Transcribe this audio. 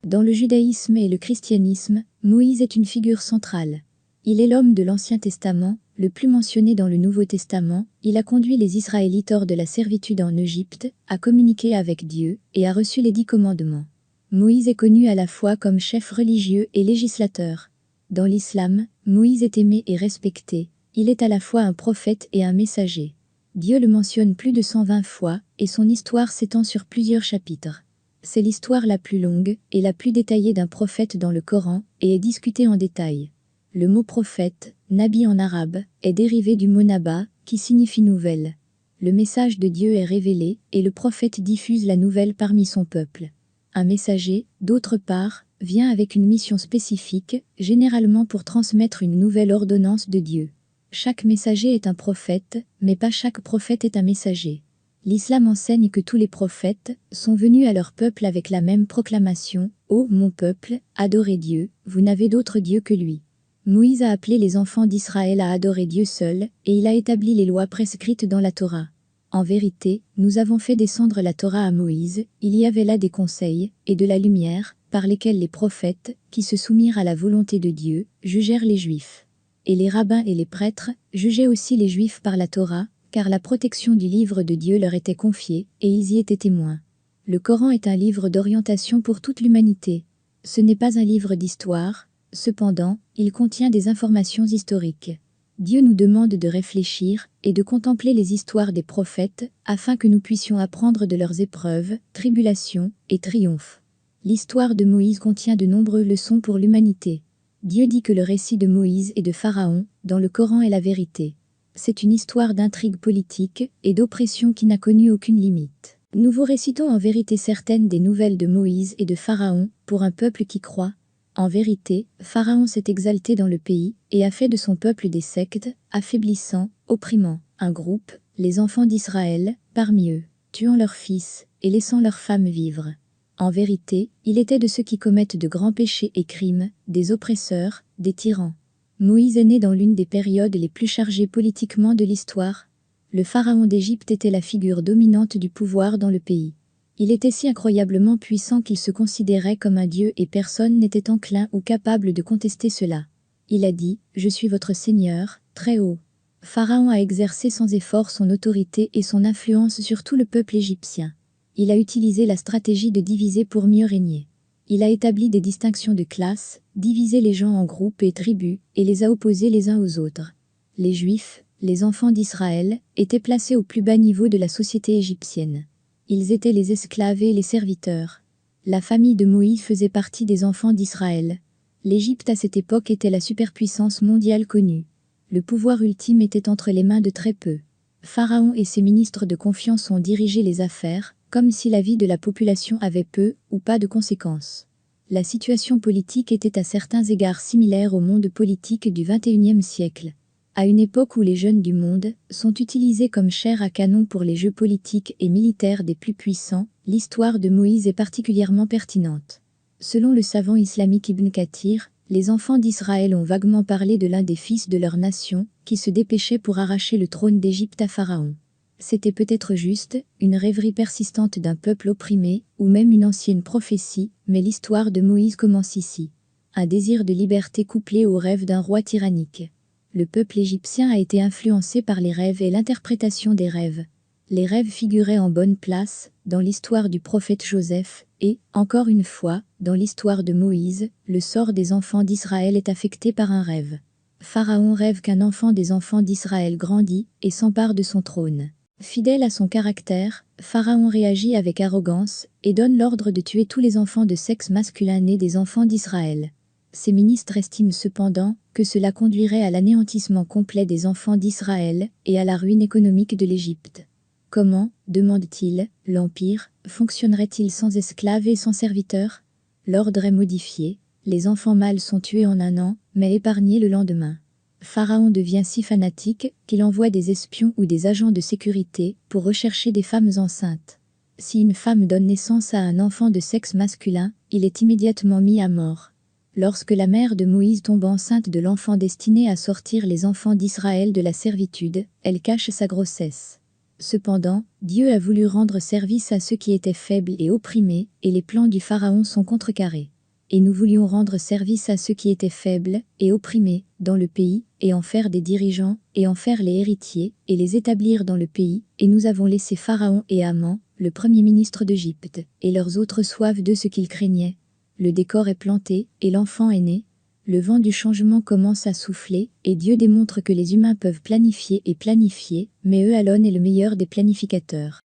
Dans le judaïsme et le christianisme, Moïse est une figure centrale. Il est l'homme de l'Ancien Testament, le plus mentionné dans le Nouveau Testament. Il a conduit les Israélites hors de la servitude en Égypte, a communiqué avec Dieu et a reçu les 10 commandements. Moïse est connu à la fois comme chef religieux et législateur. Dans l'islam, Moïse est aimé et respecté. Il est à la fois un prophète et un messager. Dieu le mentionne plus de 120 fois, et son histoire s'étend sur plusieurs chapitres. C'est l'histoire la plus longue et la plus détaillée d'un prophète dans le Coran, et est discutée en détail. Le mot prophète, nabi en arabe, est dérivé du mot naba, qui signifie nouvelle. Le message de Dieu est révélé, et le prophète diffuse la nouvelle parmi son peuple. Un messager, d'autre part, vient avec une mission spécifique, généralement pour transmettre une nouvelle ordonnance de Dieu. Chaque messager est un prophète, mais pas chaque prophète est un messager. L'islam enseigne que tous les prophètes sont venus à leur peuple avec la même proclamation « Ô mon peuple, adorez Dieu, vous n'avez d'autre Dieu que lui ». Moïse a appelé les enfants d'Israël à adorer Dieu seul, et il a établi les lois prescrites dans la Torah. En vérité, nous avons fait descendre la Torah à Moïse, il y avait là des conseils, et de la lumière, par lesquels les prophètes, qui se soumirent à la volonté de Dieu, jugèrent les Juifs. Et les rabbins et les prêtres jugeaient aussi les Juifs par la Torah, car la protection du livre de Dieu leur était confiée, et ils y étaient témoins. Le Coran est un livre d'orientation pour toute l'humanité. Ce n'est pas un livre d'histoire, cependant, il contient des informations historiques. Dieu nous demande de réfléchir et de contempler les histoires des prophètes, afin que nous puissions apprendre de leurs épreuves, tribulations et triomphes. L'histoire de Moïse contient de nombreuses leçons pour l'humanité. Dieu dit que le récit de Moïse et de Pharaon, dans le Coran, est la vérité. C'est une histoire d'intrigue politique et d'oppression qui n'a connu aucune limite. Nous vous récitons en vérité certaines des nouvelles de Moïse et de Pharaon, pour un peuple qui croit. En vérité, Pharaon s'est exalté dans le pays, et a fait de son peuple des sectes, affaiblissant, opprimant, un groupe, les enfants d'Israël, parmi eux, tuant leurs fils, et laissant leurs femmes vivre. En vérité, il était de ceux qui commettent de grands péchés et crimes, des oppresseurs, des tyrans. Moïse est né dans l'une des périodes les plus chargées politiquement de l'histoire. Le pharaon d'Égypte était la figure dominante du pouvoir dans le pays. Il était si incroyablement puissant qu'il se considérait comme un dieu et personne n'était enclin ou capable de contester cela. Il a dit « Je suis votre Seigneur, très haut ». Pharaon a exercé sans effort son autorité et son influence sur tout le peuple égyptien. Il a utilisé la stratégie de diviser pour mieux régner. Il a établi des distinctions de classe, divisé les gens en groupes et tribus, et les a opposés les uns aux autres. Les Juifs, les enfants d'Israël, étaient placés au plus bas niveau de la société égyptienne. Ils étaient les esclaves et les serviteurs. La famille de Moïse faisait partie des enfants d'Israël. L'Égypte à cette époque était la superpuissance mondiale connue. Le pouvoir ultime était entre les mains de très peu. Pharaon et ses ministres de confiance ont dirigé les affaires, comme si la vie de la population avait peu ou pas de conséquences. La situation politique était à certains égards similaire au monde politique du XXIe siècle. À une époque où les jeunes du monde sont utilisés comme chair à canon pour les jeux politiques et militaires des plus puissants, l'histoire de Moïse est particulièrement pertinente. Selon le savant islamique Ibn Kathir, les enfants d'Israël ont vaguement parlé de l'un des fils de leur nation, qui se dépêchait pour arracher le trône d'Égypte à Pharaon. C'était peut-être juste, une rêverie persistante d'un peuple opprimé, ou même une ancienne prophétie, mais l'histoire de Moïse commence ici. Un désir de liberté couplé au rêve d'un roi tyrannique. Le peuple égyptien a été influencé par les rêves et l'interprétation des rêves. Les rêves figuraient en bonne place, dans l'histoire du prophète Joseph, et, encore une fois, dans l'histoire de Moïse, le sort des enfants d'Israël est affecté par un rêve. Pharaon rêve qu'un enfant des enfants d'Israël grandit et s'empare de son trône. Fidèle à son caractère, Pharaon réagit avec arrogance et donne l'ordre de tuer tous les enfants de sexe masculin nés des enfants d'Israël. Ses ministres estiment cependant que cela conduirait à l'anéantissement complet des enfants d'Israël et à la ruine économique de l'Égypte. Comment, demande-t-il, l'Empire fonctionnerait-il sans esclaves et sans serviteurs? L'ordre est modifié, les enfants mâles sont tués en un an, mais épargnés le lendemain. Pharaon devient si fanatique qu'il envoie des espions ou des agents de sécurité pour rechercher des femmes enceintes. Si une femme donne naissance à un enfant de sexe masculin, il est immédiatement mis à mort. Lorsque la mère de Moïse tombe enceinte de l'enfant destiné à sortir les enfants d'Israël de la servitude, elle cache sa grossesse. Cependant, Dieu a voulu rendre service à ceux qui étaient faibles et opprimés, et les plans du Pharaon sont contrecarrés. Et nous voulions rendre service à ceux qui étaient faibles et opprimés dans le pays, et en faire des dirigeants, et en faire les héritiers, et les établir dans le pays, et nous avons laissé Pharaon et Haman, le premier ministre d'Égypte, et leurs autres soif de ce qu'ils craignaient. Le décor est planté, et l'enfant est né. Le vent du changement commence à souffler, et Dieu démontre que les humains peuvent planifier et planifier, mais Eux Alone est le meilleur des planificateurs.